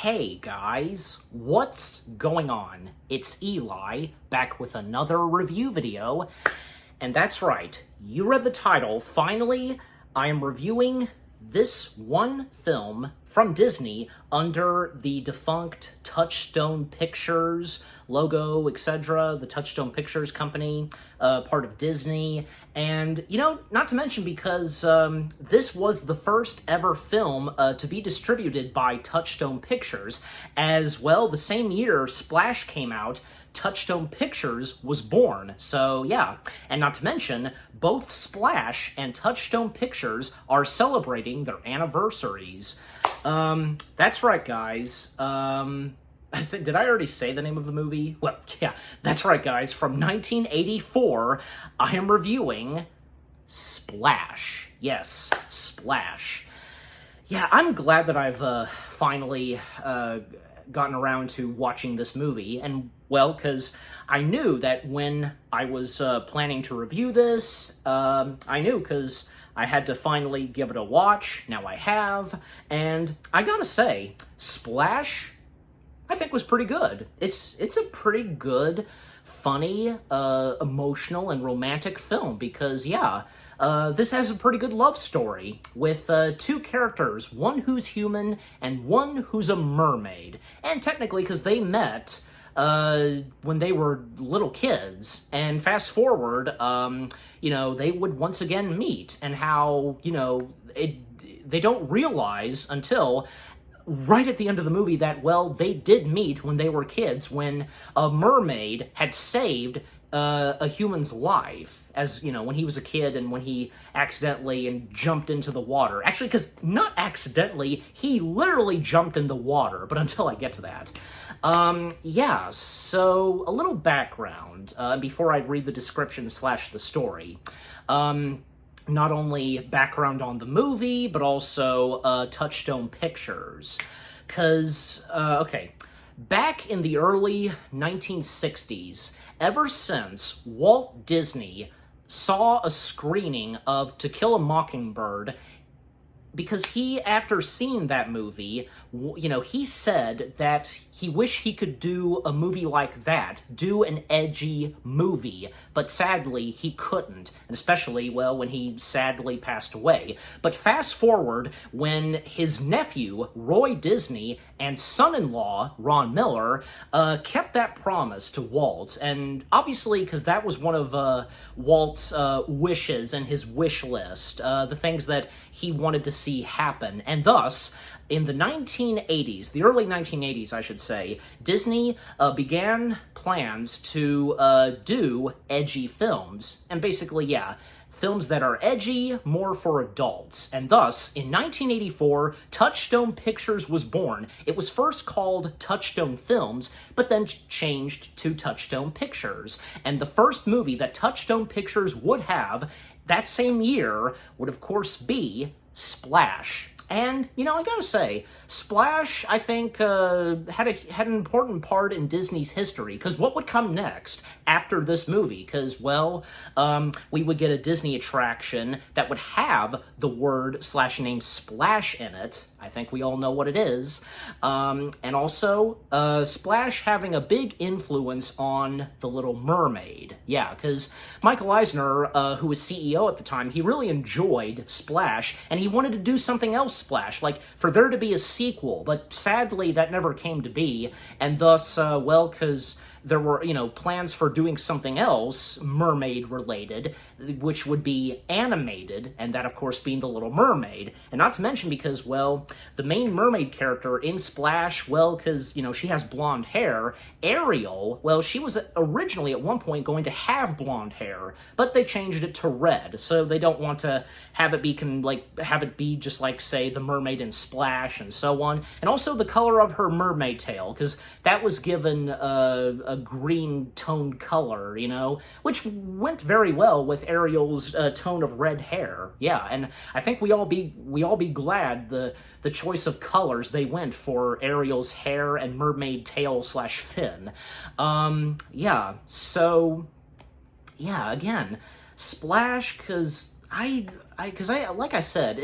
Hey guys, what's going on? It's Eli, back with another review video. And that's right, you read the title. Finally, I am reviewing this one film from Disney under the defunct Touchstone Pictures logo, etc., the Touchstone Pictures company, part of Disney. And, not to mention because this was the first ever film to be distributed by Touchstone Pictures. As well, the same year Splash came out, Touchstone Pictures was born. So, yeah. And not to mention, both Splash and Touchstone Pictures are celebrating their anniversaries. That's right, guys. Did I already say the name of the movie? Well, yeah, that's right, guys. From 1984, I am reviewing Splash. Yes, Splash. Yeah, I'm glad that I've finally gotten around to watching this movie, and, well, because I knew that when I was planning to review this, I knew because I had to finally give it a watch. Now I have, and I gotta say, Splash, I think, was pretty good. It's a pretty good, funny, emotional, and romantic film because, yeah, this has a pretty good love story with two characters, one who's human and one who's a mermaid. And technically, because they met when they were little kids, and fast forward, they would once again meet, and how, they don't realize until right at the end of the movie that, well, they did meet when they were kids, when a mermaid had saved a human's life, as, when he was a kid and when he accidentally jumped into the water. Actually, because not accidentally, he literally jumped in the water, but until I get to that. Yeah, so a little background before I read the description / the story. Not only background on the movie, but also Touchstone Pictures. Because, okay, back in the early 1960s, ever since Walt Disney saw a screening of To Kill a Mockingbird, because he, after seeing that movie, he said that he wished he could do a movie like that, do an edgy movie, but sadly he couldn't, and especially, well, when he sadly passed away. But fast forward, when his nephew, Roy Disney, and son-in-law, Ron Miller, kept that promise to Walt, and obviously, because that was one of Walt's wishes and his wish list, the things that he wanted to see happen, and thus, in the 1980s, the early 1980s, I should say, Disney began plans to do edgy films. And basically, yeah, films that are edgy, more for adults. And thus, in 1984, Touchstone Pictures was born. It was first called Touchstone Films, but then changed to Touchstone Pictures. And the first movie that Touchstone Pictures would have that same year would, of course, be Splash. And, I gotta say, Splash, I think, had an important part in Disney's history, because what would come next after this movie? Because, well, we would get a Disney attraction that would have the word / name Splash in it. I think we all know what it is. And also, Splash having a big influence on The Little Mermaid. Yeah, because Michael Eisner, who was CEO at the time, he really enjoyed Splash, and he wanted to do something else Splash, like for there to be a sequel, but sadly that never came to be, and thus, well, because there were, plans for doing something else, mermaid-related, which would be animated, and that, of course, being The Little Mermaid. And not to mention because, well, the main mermaid character in Splash, well, because, she has blonde hair, Ariel, well, she was originally at one point going to have blonde hair, but they changed it to red, so they don't want to have it be just like, say, the mermaid in Splash and so on. And also the color of her mermaid tail, because that was given a green toned color, which went very well with Ariel's tone of red hair. Yeah, and I think we all be glad the choice of colors they went for Ariel's hair and mermaid tail / fin. Yeah, so, yeah, again, Splash, because like I said,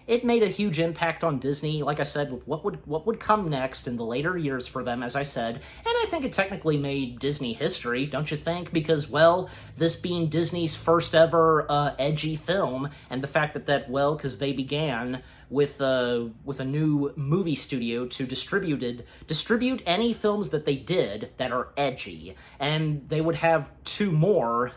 it made a huge impact on Disney, like I said, with what would come next in the later years for them, as I said, and I think it technically made Disney history, don't you think? Because, well, this being Disney's first ever edgy film, and the fact that because they began with a new movie studio to distribute any films that they did that are edgy, and they would have two more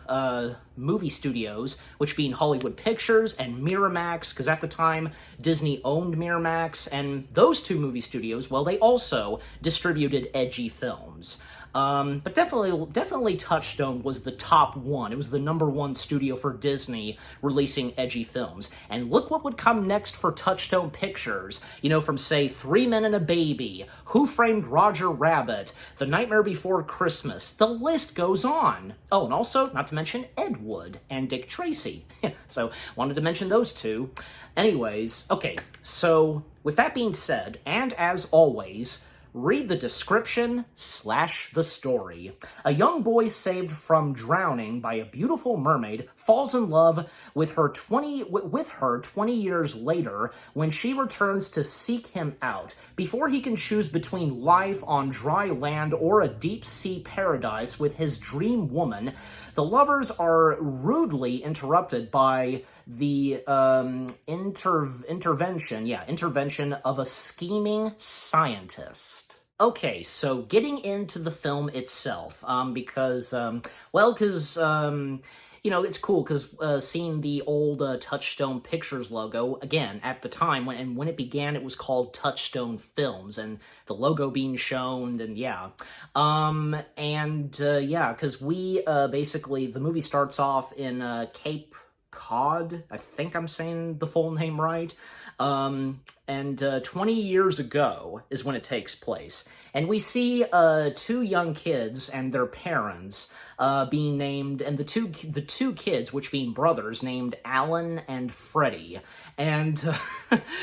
movie studios, which being Hollywood Pictures and Miramax, because at the time Disney owned Miramax, and those two movie studios, well, they also distributed edgy films. But definitely Touchstone was the top one. It was the #1 studio for Disney releasing edgy films. And look what would come next for Touchstone Pictures. You know, from, say, 3 Men and a Baby, Who Framed Roger Rabbit, The Nightmare Before Christmas. The list goes on. Oh, and also, not to mention Ed Wood and Dick Tracy. So, wanted to mention those two. Anyways, okay, so with that being said, and as always, read the description / the story. A young boy saved from drowning by a beautiful mermaid falls in love with her 20 years later when she returns to seek him out. Before he can choose between life on dry land or a deep-sea paradise with his dream woman, the lovers are rudely interrupted by the intervention of a scheming scientist. Okay, so getting into the film itself, because it's cool because seeing the old Touchstone Pictures logo, again, at the time, when it began, it was called Touchstone Films, and the logo being shown, and because we, basically, the movie starts off in Cape Cod, I think I'm saying the full name right, and 20 years ago is when it takes place. And we see two young kids and their parents being named, and the two kids, which being brothers, named Alan and Freddie. And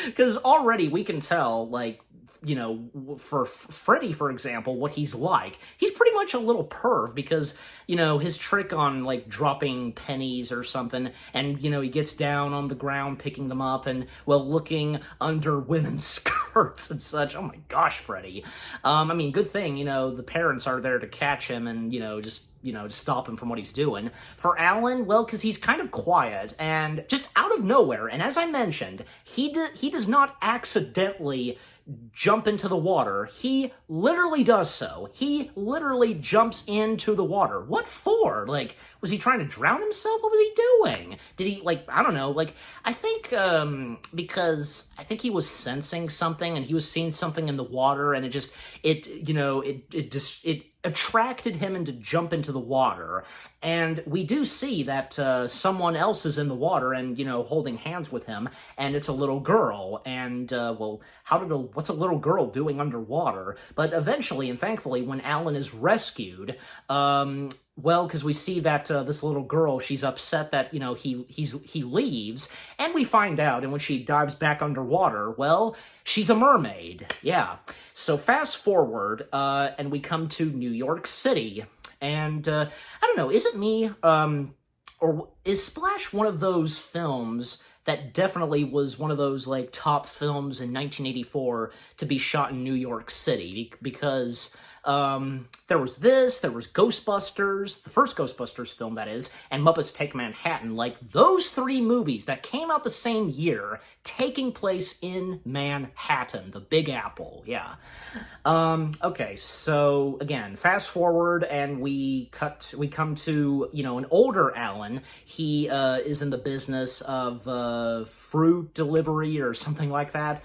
because already we can tell, like, you know, for Freddy, for example, what he's like. He's pretty much a little perv because, you know, his trick on, like, dropping pennies or something, and, you know, he gets down on the ground picking them up and, well, looking under women's skirts and such. Oh my gosh, Freddy. I mean, good thing, you know, the parents are there to catch him and, just stop him from what he's doing. For Alan, well, because he's kind of quiet and just out of nowhere, and as I mentioned, he does not accidentally jump into the water. He literally does so. He literally jumps into the water. What for? Like, was he trying to drown himself? What was he doing? Did he, like, I don't know, like, I think, because I think he was sensing something and he was seeing something in the water and it attracted him to jump into the water. And we do see that someone else is in the water and, holding hands with him, and it's a little girl. And, what's a little girl doing underwater? But eventually, and thankfully, when Alan is rescued, because we see that this little girl, she's upset that, he leaves, and we find out, and when she dives back underwater, well, she's a mermaid. Yeah. So fast forward, and we come to New York City, and I don't know, is it me, or is Splash one of those films that definitely was one of those, like, top films in 1984 to be shot in New York City? Because there was Ghostbusters, the first Ghostbusters film, that is, and Muppets Take Manhattan. Like, those three movies that came out the same year, taking place in Manhattan, the Big Apple, yeah. Okay, so, again, fast forward, and we come to, an older Alan. He is in the business of fruit delivery or something like that,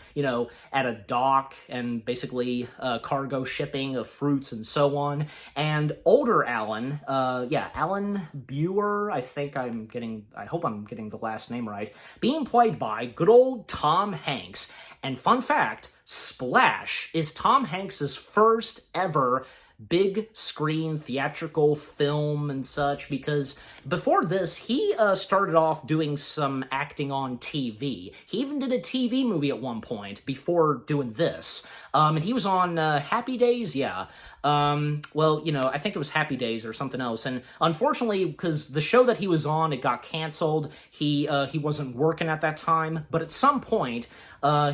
at a dock, and basically cargo shipping of fruits and so on. And older Alan, Alan Buer, I hope I'm getting the last name right, being played by good old Tom Hanks. And fun fact, Splash is Tom Hanks's first ever big screen theatrical film and such, because before this, he started off doing some acting on TV. He even did a TV movie at one point before doing this. And he was on Happy Days, yeah. Well, you know, I think it was Happy Days or something else. And unfortunately, because the show that he was on, it got canceled. He wasn't working at that time. But at some point,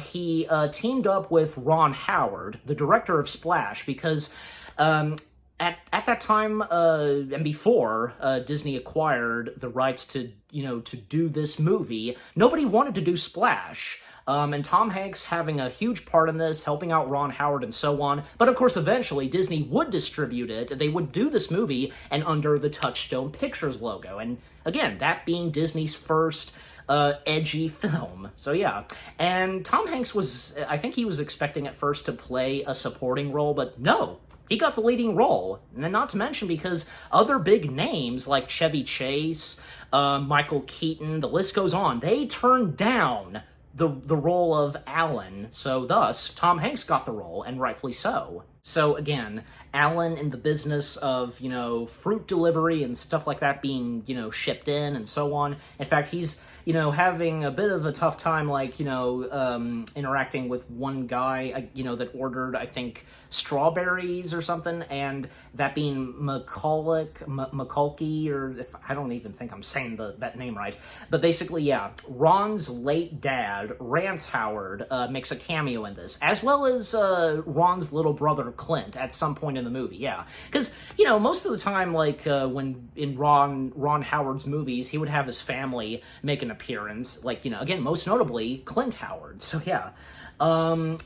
he teamed up with Ron Howard, the director of Splash, because at that time and before Disney acquired the rights to, you know, to do this movie, nobody wanted to do Splash. And Tom Hanks having a huge part in this, helping out Ron Howard and so on. But of course, eventually, Disney would distribute it. They would do this movie and under the Touchstone Pictures logo. And again, that being Disney's first edgy film. So yeah. And Tom Hanks was, I think he was expecting at first to play a supporting role, but no. He got the leading role, and not to mention because other big names like Chevy Chase, Michael Keaton, the list goes on, they turned down the role of Alan, so thus, Tom Hanks got the role, and rightfully so. So again, Alan in the business of, you know, fruit delivery and stuff like that being, you know, shipped in and so on. In fact, he's, you know, having a bit of a tough time, like, you know, interacting with one guy, you know, that ordered, I think, strawberries or something, and that being McCulkey, or if I don't even think I'm saying that name right. But basically, yeah, Ron's late dad, Rance Howard, makes a cameo in this, as well as Ron's little brother, Clint, at some point in the movie, yeah. Because, you know, most of the time, like, when in Ron Howard's movies, he would have his family make an appearance, like, you know, again, most notably, Clint Howard, so yeah. Then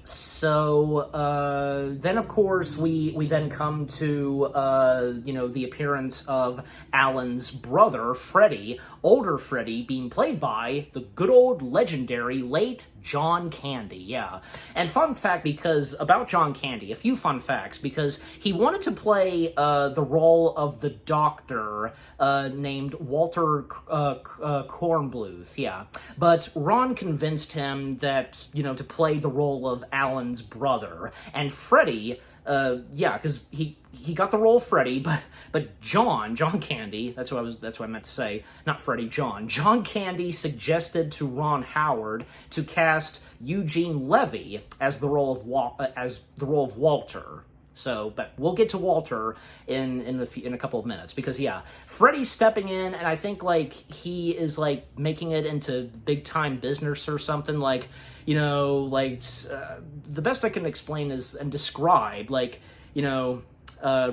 of course we then come to, you know, the appearance of Alan's brother, Freddie, older Freddie, being played by the good old legendary late John Candy, yeah. And fun fact, because about John Candy, a few fun facts, because he wanted to play the role of the doctor named Walter Kornbluth, yeah. But Ron convinced him that, you know, to play the role of Alan's brother. And Freddie, yeah, because he got the role of Freddie, but John Candy, that's what I meant to say, not Freddie, John Candy suggested to Ron Howard to cast Eugene Levy as the role of Walter. So, but we'll get to Walter in a couple of minutes, because yeah, Freddie's stepping in, and I think like he is like making it into big time business or something, like, you know, like the best I can explain is and describe, like, you know,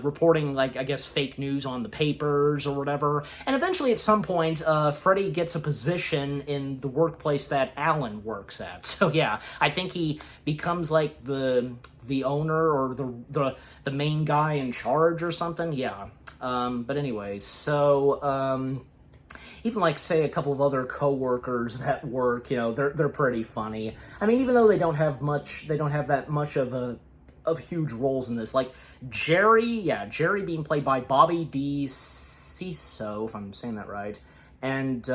reporting, like, I guess, fake news on the papers or whatever. And eventually, at some point, Freddie gets a position in the workplace that Alan works at. So yeah, I think he becomes like the owner or the main guy in charge or something. Yeah. But anyway, so even like say a couple of other co-workers that work, you know, they're pretty funny. I mean, even though they don't have that much of huge roles in this, like Jerry being played by Bobby DeCiso, if I'm saying that right, and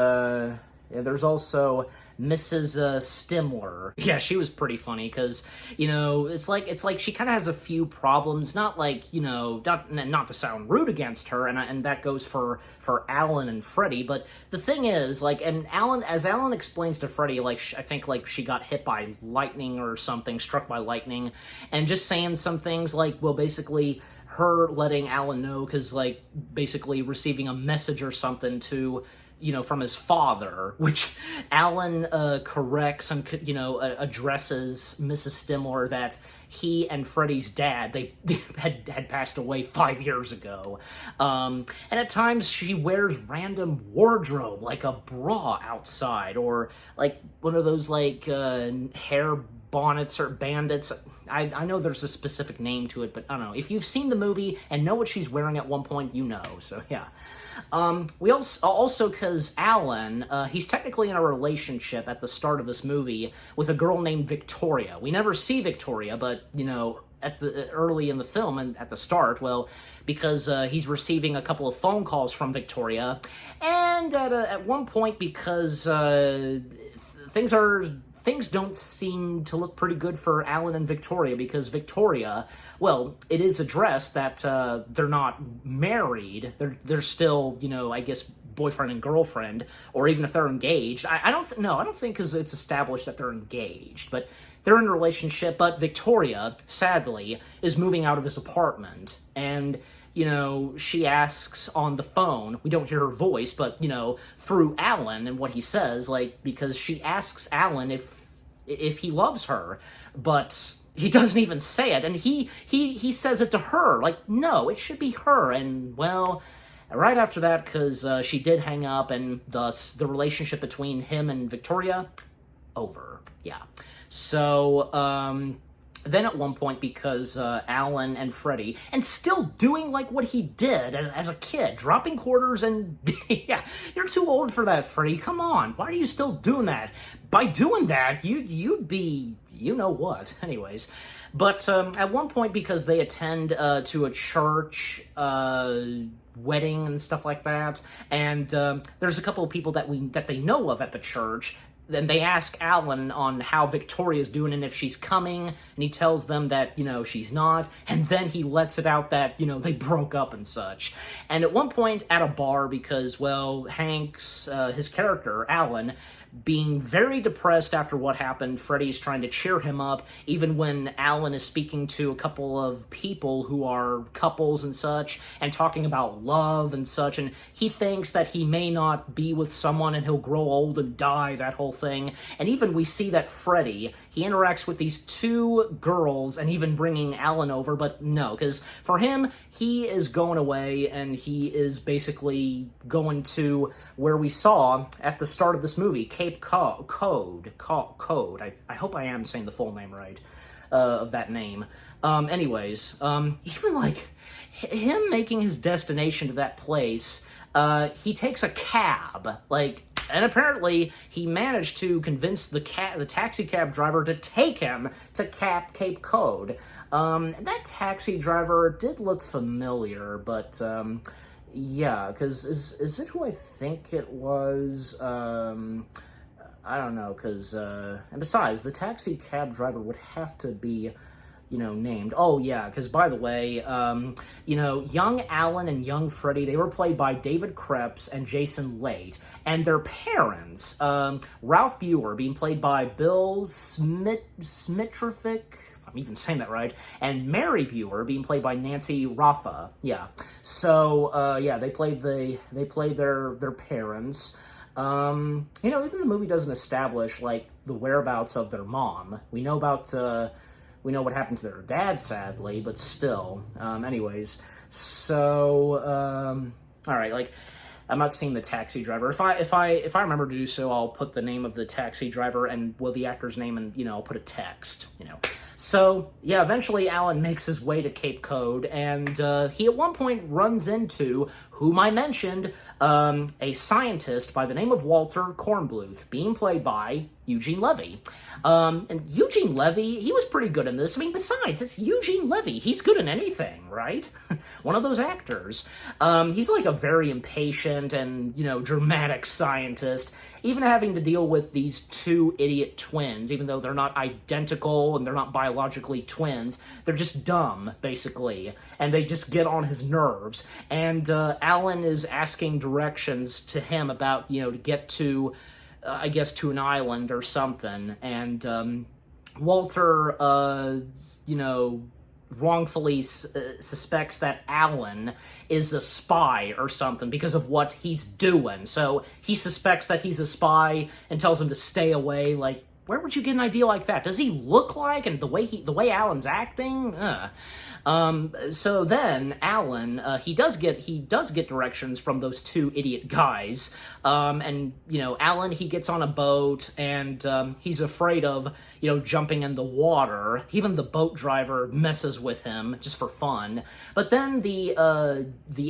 yeah, there's also Mrs. Stimler. Yeah, she was pretty funny because, you know, it's like she kind of has a few problems. Not like, you know, not to sound rude against her, and that goes for Alan and Freddie. But the thing is, like, and as Alan explains to Freddie, like, I think like she got hit by lightning or something, struck by lightning, and just saying some things like, well, basically her letting Alan know, because like basically receiving a message or something to, you know, from his father, which Alan corrects and, you know, addresses Mrs. Stimler that he and Freddie's dad, they had passed away 5 years ago. And at times she wears random wardrobe, like a bra outside, or like one of those like hair bonnets or bandits. I know there's a specific name to it, but I don't know. If you've seen the movie and know what she's wearing at one point, you know. So yeah. We also because Alan, he's technically in a relationship at the start of this movie with a girl named Victoria. We never see Victoria, but, you know, early in the film and at the start, well, because he's receiving a couple of phone calls from Victoria, and at one point, because things are things don't seem to look pretty good for Alan and Victoria, because Victoria, well, it is addressed that they're not married. They're still, I guess, boyfriend and girlfriend, or even if they're engaged. I don't think, because it's established that they're engaged, but they're in a relationship. But Victoria, sadly, is moving out of his apartment, and she asks on the phone, we don't hear her voice, but, through Alan and what he says, because she asks Alan if he loves her, but he doesn't even say it, and he says it to her, no, it should be her, and, well, right after that, because she did hang up, and thus the relationship between him and Victoria, over, yeah. So, then at one point, because Alan and Freddy, and still doing what he did as a kid, dropping quarters, and yeah, you're too old for that, Freddy, come on, why are you still doing that? By doing that, you'd be, what, anyways. But at one point, because they attend to a church wedding and stuff like that, and there's a couple of people that they know of at the church. Then they ask Alan on how Victoria's doing and if she's coming, and he tells them that, she's not, and then he lets it out that, they broke up and such. And at one point at a bar, because, well, Hank's, his character, Alan, being very depressed after what happened, Freddy's trying to cheer him up, even when Alan is speaking to a couple of people who are couples and such, and talking about love and such, and he thinks that he may not be with someone and he'll grow old and die, that whole thing. And even we see that Freddy, he interacts with these two girls, and even bringing Alan over, but no, because for him, he is going away, and he is basically going to where we saw at the start of this movie, Cape Cod. I hope I am saying the full name right of that name. Anyways, even him making his destination to that place, he takes a cab, and apparently he managed to convince the taxi cab driver to take him to Cape Cod. That taxi driver did look familiar, but yeah, because is it who I think it was? I don't know, because and besides, the taxi cab driver would have to be, named. Oh, yeah, because, by the way, young Alan and young Freddy, they were played by David Krebs and Jason Late, and their parents, Ralph Buer, being played by Bill Smitrovic, if I'm even saying that right, and Mary Buer, being played by Nancy Raffa, yeah. So, yeah, they played their parents. Even the movie doesn't establish, the whereabouts of their mom. We know what happened to their dad, sadly, but still. Anyways, so, alright, I'm not seeing the taxi driver. If I remember to do so, I'll put the name of the taxi driver and, well, the actor's name, and, I'll put a text, So, yeah, eventually Alan makes his way to Cape Cod, and he at one point runs into, whom I mentioned, a scientist by the name of Walter Kornbluth, being played by Eugene Levy. And Eugene Levy, he was pretty good in this. I mean, besides, it's Eugene Levy. He's good in anything, right? One of those actors. He's a very impatient and, dramatic scientist, even having to deal with these two idiot twins, even though they're not identical and they're not biologically twins. They're just dumb, basically, and they just get on his nerves. And Alan is asking directions to him about, to get to, I guess, to an island or something, and Walter, wrongfully suspects that Alan is a spy or something because of what he's doing. So he suspects that he's a spy and tells him to stay away. Where would you get an idea like that? Does he look like, and the way Alan's acting? So then Alan, he does get directions from those two idiot guys, and Alan, he gets on a boat, and he's afraid of jumping in the water. Even the boat driver messes with him just for fun. But then the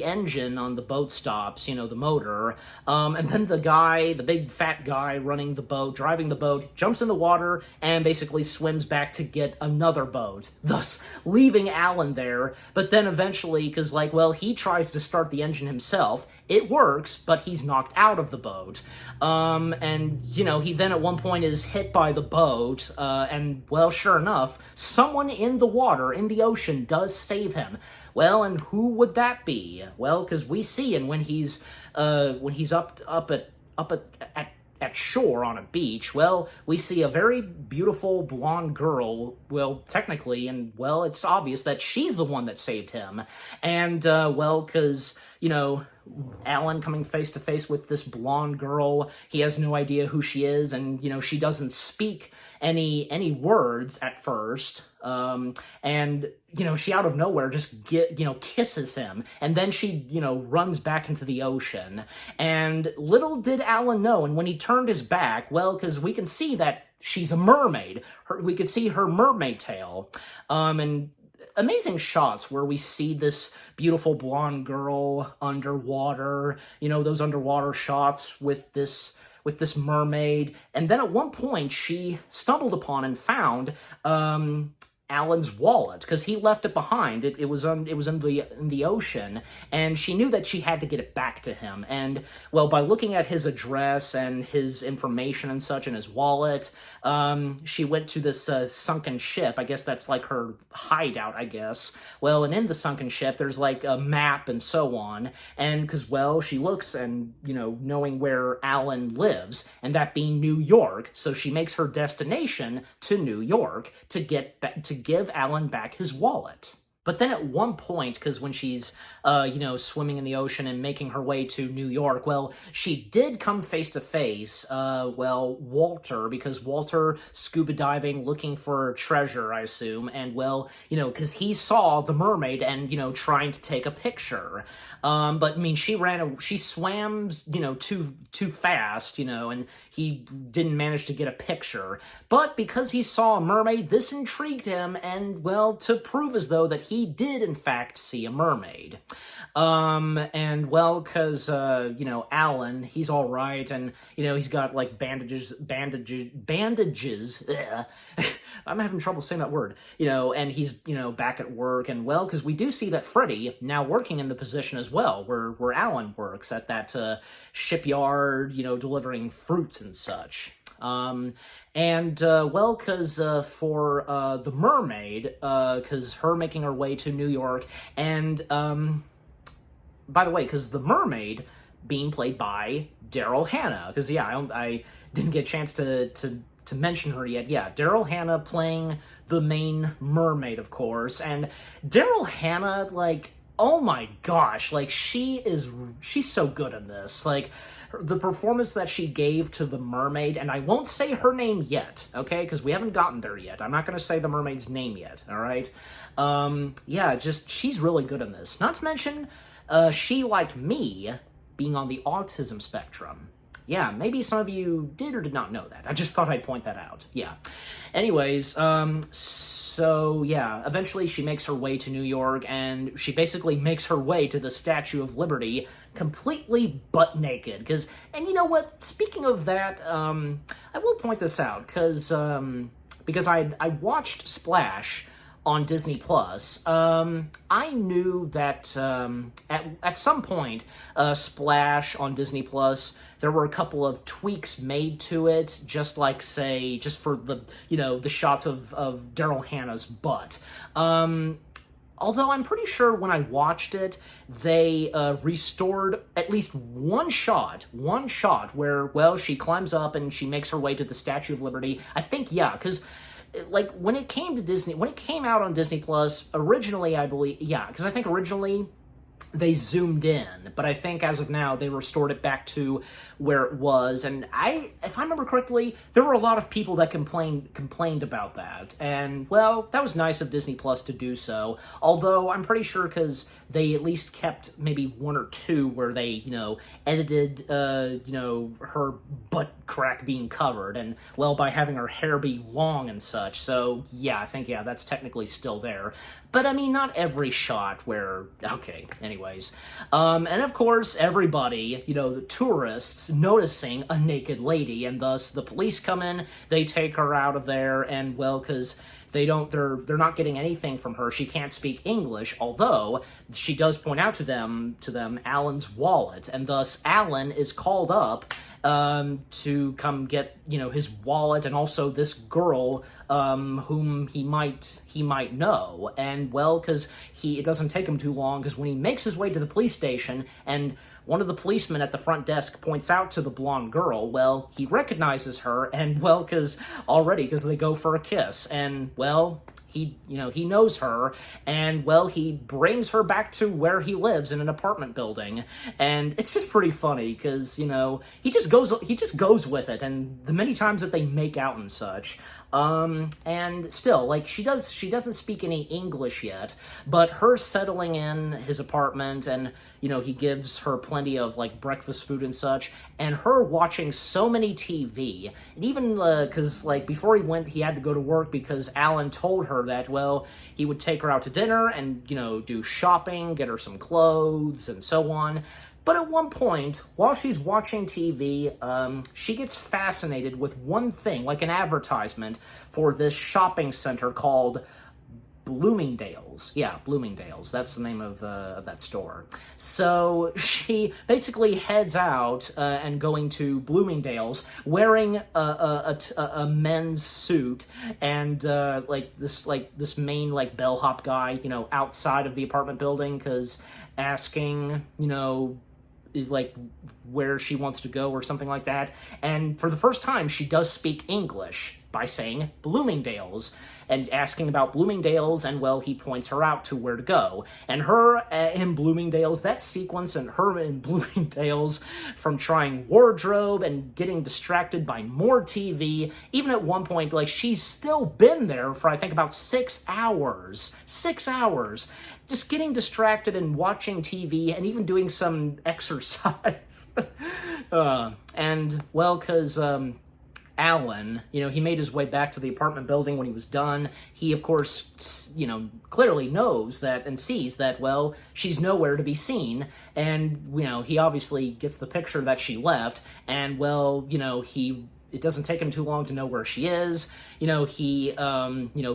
engine on the boat stops, the motor, and then the big fat guy running the boat, driving the boat, jumps in the water and basically swims back to get another boat, thus leaving Alan there. But then eventually, because he tries to start the engine himself, it works, but he's knocked out of the boat. And, you know, he then at one point is hit by the boat, and, well, sure enough, someone in the water, in the ocean, does save him. Well, and who would that be? Well, because we see, and when he's up at shore on a beach, well, we see a very beautiful blonde girl, well, technically, and, well, it's obvious that she's the one that saved him. And, well, because, you know, Alan coming face to face with this blonde girl, he has no idea who she is, and, you know, she doesn't speak any words at first, and, you know, she out of nowhere just kisses him, and then she, you know, runs back into the ocean, and little did Alan know, and when he turned his back, well, because we can see that she's a mermaid, we could see her mermaid tail, and amazing shots where we see this beautiful blonde girl underwater, you know, those underwater shots with this mermaid, and then at one point she stumbled upon and found Alan's wallet, because he left it behind. It was in the ocean, and she knew that she had to get it back to him. And, well, by looking at his address and his information and such in his wallet, she went to this sunken ship. I guess that's like her hideout, I guess. Well, and in the sunken ship, there's like a map and so on. And because, well, she looks and, you know, knowing where Alan lives, and that being New York, so she makes her destination to New York to give Alan back his wallet. But then at one point, because when she's, you know, swimming in the ocean and making her way to New York, well, she did come face to face, well, Walter, because Walter scuba diving, looking for treasure, I assume, and, well, you know, because he saw the mermaid and, you know, trying to take a picture. But, I mean, she swam, you know, too fast, you know, and he didn't manage to get a picture. But because he saw a mermaid, this intrigued him, and, well, to prove as though that he did, in fact, see a mermaid. And, well, because, you know, Alan, he's all right, and, you know, he's got, like, bandages, ugh. I'm having trouble saying that word, you know, and he's, you know, back at work, and, well, because we do see that Freddy now working in the position as well, where Alan works, at that, shipyard, you know, delivering fruits and such. Well, because, for, the mermaid, because her making her way to New York, and, by the way, because the mermaid being played by Daryl Hannah, because, yeah, I didn't get a chance to mention her yet. Yeah, Daryl Hannah playing the main mermaid, of course, and Daryl Hannah, like, oh my gosh, like, she's so good in this, like, the performance that she gave to the mermaid, and I won't say her name yet, okay, because we haven't gotten there yet. I'm not going to say the mermaid's name yet, all right? Yeah, just, she's really good in this. Not to mention, she, like me, being on the autism spectrum. Yeah, maybe some of you did or did not know that. I just thought I'd point that out. Yeah. Anyways, so, yeah, eventually she makes her way to New York, and she basically makes her way to the Statue of Liberty completely butt naked. And you know what? Speaking of that, I will point this out, because I watched Splash on Disney Plus. I knew that at some point, Splash on Disney Plus, there were a couple of tweaks made to it, just like, say, just for the, you know, the shots of Daryl Hannah's butt. Although I'm pretty sure when I watched it, they restored at least one shot where, well, she climbs up and she makes her way to the Statue of Liberty. I think, yeah, because, like, when it came out on Disney Plus, originally, I believe, yeah, because I think originally they zoomed in, but I think as of now, they restored it back to where it was, and if I remember correctly, there were a lot of people that complained about that, and, well, that was nice of Disney Plus to do so, although I'm pretty sure because they at least kept maybe one or two where they, you know, edited, you know, her butt crack being covered, and, well, by having her hair be long and such, so, yeah, I think, yeah, that's technically still there, but, I mean, not every shot where, okay, anyways, and of course, everybody, you know, the tourists, noticing a naked lady, and thus the police come in, they take her out of there, and, well, because they're not getting anything from her. She can't speak English, although she does point out to them Alan's wallet, and thus Alan is called up to come get, his wallet, and also this girl whom he might know. And well, because it doesn't take him too long, because when he makes his way to the police station and one of the policemen at the front desk points out to the blonde girl, well, he recognizes her, and well, because they go for a kiss, and well, he knows her, and well, he brings her back to where he lives in an apartment building, and it's just pretty funny, because, he just goes with it, and the many times that they make out and such. And still, like, she doesn't speak any English yet, but her settling in his apartment, and, he gives her plenty of, like, breakfast food and such, and her watching so many TV, and even, because, like, before he went, he had to go to work because Alan told her that, well, he would take her out to dinner and, do shopping, get her some clothes, and so on. But at one point, while she's watching TV, she gets fascinated with one thing, like an advertisement for this shopping center called Bloomingdale's. Yeah, Bloomingdale's. That's the name of that store. So she basically heads out and going to Bloomingdale's wearing a men's suit and this main bellhop guy, outside of the apartment building, because asking, like where she wants to go or something like that. And for the first time, she does speak English by saying Bloomingdale's and asking about Bloomingdale's, and well, he points her out to where to go. And her in Bloomingdale's, that sequence, and her in Bloomingdale's from trying wardrobe and getting distracted by more TV, even at one point, like, she's still been there for, I think, about 6 hours. 6 hours. Just getting distracted and watching TV and even doing some exercise. And, well, because Alan, he made his way back to the apartment building when he was done. He, of course, clearly knows that and sees that, well, she's nowhere to be seen. And, he obviously gets the picture that she left. And, well, it doesn't take him too long to know where she is. He,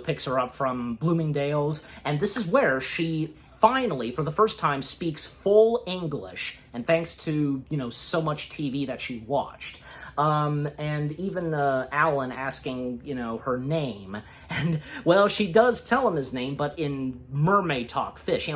picks her up from Bloomingdale's. And this is where she finally, for the first time, speaks full English. And thanks to, so much TV that she watched. And even Alan asking, her name. And, well, she does tell him his name, but in mermaid talk, fish,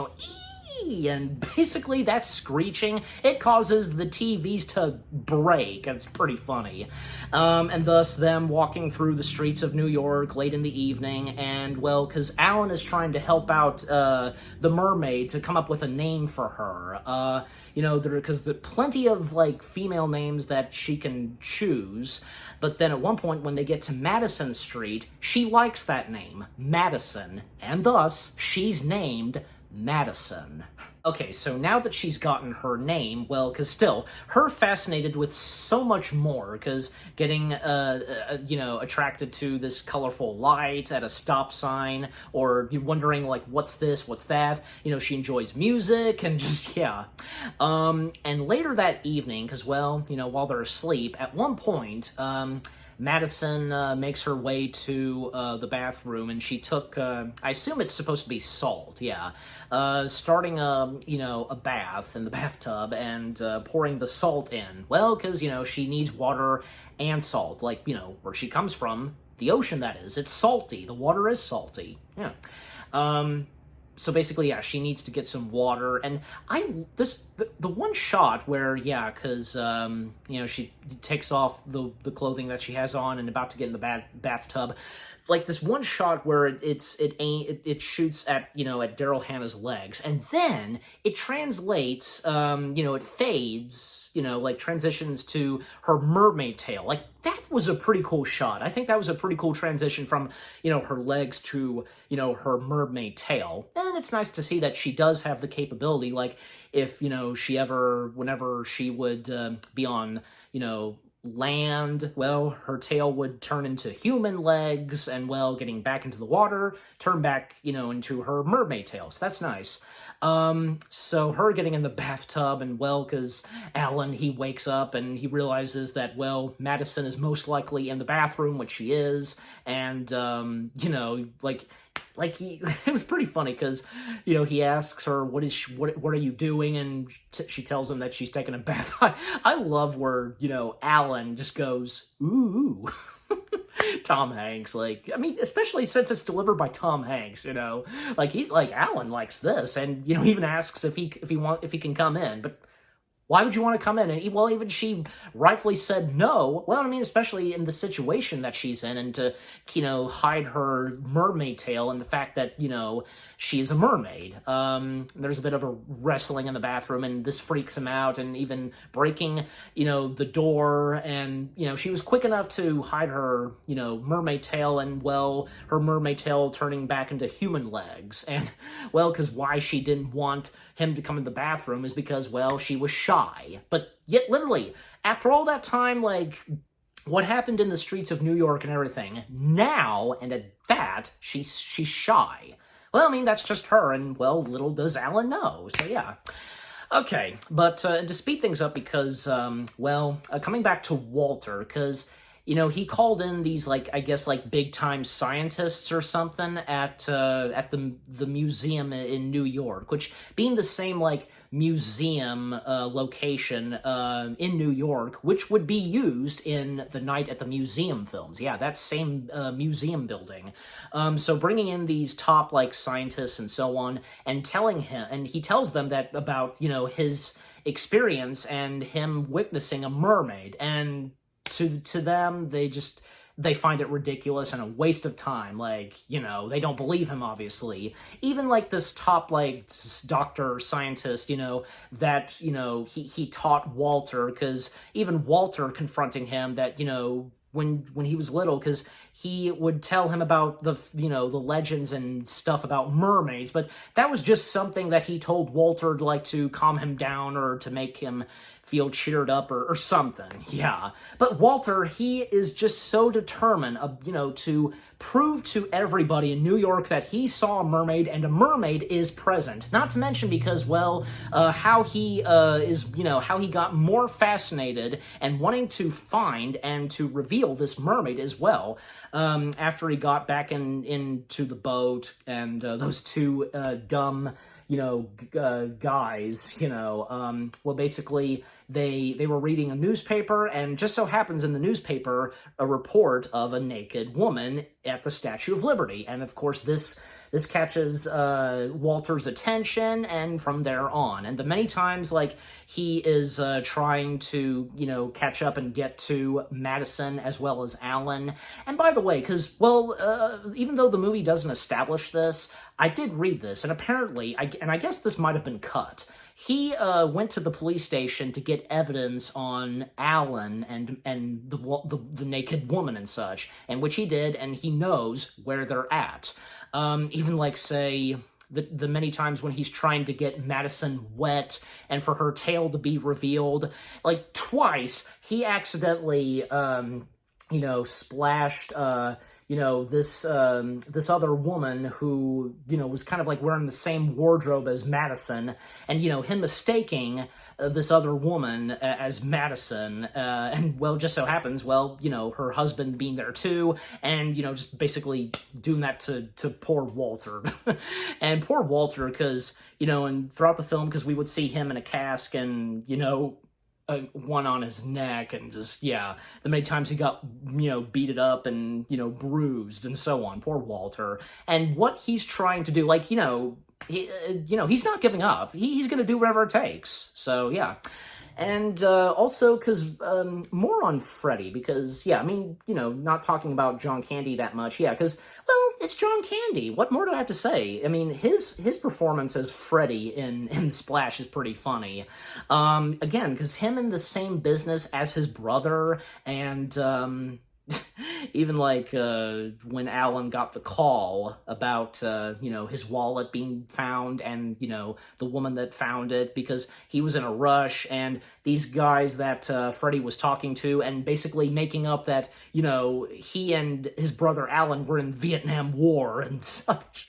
and basically that screeching, it causes the TVs to break. It's pretty funny. And thus them walking through the streets of New York late in the evening, and, well, because Alan is trying to help out the mermaid to come up with a name for her. Because there are plenty of, like, female names that she can choose, but then at one point when they get to Madison Street, she likes that name, Madison, and thus she's named Madison. Okay, so now that she's gotten her name, well, because still, her fascinated with so much more, because getting, attracted to this colorful light at a stop sign, or wondering, like, what's this, what's that, she enjoys music, and just, yeah. And later that evening, because, well, while they're asleep, at one point, Madison makes her way to the bathroom, and she took, I assume it's supposed to be salt, yeah, starting a bath in the bathtub and pouring the salt in. Well, because, she needs water and salt, like, where she comes from, the ocean, that is. It's salty. The water is salty, yeah. So basically, yeah, she needs to get some water, and the one shot where, yeah, because she takes off the clothing that she has on and about to get in the bathtub, like this one shot where it shoots at at Daryl Hannah's legs, and then it translates, it fades, like transitions to her mermaid tail. Like, that was a pretty cool shot. I think that was a pretty cool transition from, her legs to, her mermaid tail. And it's nice to see that she does have the capability, like, if, whenever she would be on, land, well, her tail would turn into human legs, and, well, getting back into the water, turn back, into her mermaid tail. So that's nice. So her getting in the bathtub, and, well, because Alan, he wakes up and he realizes that, well, Madison is most likely in the bathroom, which she is, and, it was pretty funny because, he asks her, what are you doing? And she tells him that she's taking a bath. I love where, Alan just goes, ooh. Tom Hanks, especially since it's delivered by Tom Hanks, he's like, Alan likes this, and, he even asks if he can come in, but why would you want to come in? And, even she rightfully said no. Well, especially in the situation that she's in, and to, hide her mermaid tail and the fact that, she's a mermaid. There's a bit of a wrestling in the bathroom, and this freaks him out, and even breaking, the door, and, she was quick enough to hide her, mermaid tail, and, well, her mermaid tail turning back into human legs. And, well, because why she didn't want him to come in the bathroom is because, well, she was shy. But yet, literally, after all that time, what happened in the streets of New York and everything, now, and at that, she's shy. Well, that's just her, and, well, little does Alan know, so yeah. Okay, but to speed things up, because, coming back to Walter, because, he called in these, big-time scientists or something at the museum in New York, which, being the same, museum location in New York, which would be used in The Night at the Museum films. Yeah, that same museum building. So bringing in these top, scientists and so on, and he tells them that about, his experience and him witnessing a mermaid, and to them, they find it ridiculous and a waste of time. They don't believe him, obviously. Even, this top, doctor, scientist, that, he taught Walter, because even Walter confronting him that, when he was little, because he would tell him about the legends and stuff about mermaids, but that was just something that he told Walter to calm him down or to make him feel cheered up or something. Yeah. But Walter, he is just so determined, to prove to everybody in New York that he saw a mermaid and a mermaid is present. Not to mention because, how he how he got more fascinated and wanting to find and to reveal this mermaid as well, after he got back into the boat, and those two dumb guys, basically they were reading a newspaper, and just so happens in the newspaper a report of a naked woman at the Statue of Liberty, and of course this catches Walter's attention, and from there on, and the many times he is trying to catch up and get to Madison as well as Alan. And by the way, because even though the movie doesn't establish this, I did read this, and apparently, I guess this might have been cut. He went to the police station to get evidence on Alan and the naked woman and such, and which he did, and he knows where they're at. Even say the many times when he's trying to get Madison wet and for her tail to be revealed, twice he accidentally splashed this other woman who, was kind of wearing the same wardrobe as Madison, and, him mistaking this other woman as Madison, and, just so happens, her husband being there too, and, just basically doing that to poor Walter. And poor Walter, because, and throughout the film, because we would see him in a cask and, one on his neck, and just, yeah, the many times he got, beaten up and, bruised and so on. Poor Walter. And what he's trying to do, he's not giving up. He's going to do whatever it takes. So, yeah. And also, because more on Freddy, because, yeah, not talking about John Candy that much, yeah, because, it's John Candy. What more do I have to say? His performance as Freddy in Splash is pretty funny. Again, because him in the same business as his brother, and even like when Alan got the call about his wallet being found, and the woman that found it, because he was in a rush, and these guys that Freddy was talking to, and basically making up that he and his brother Alan were in Vietnam War and such.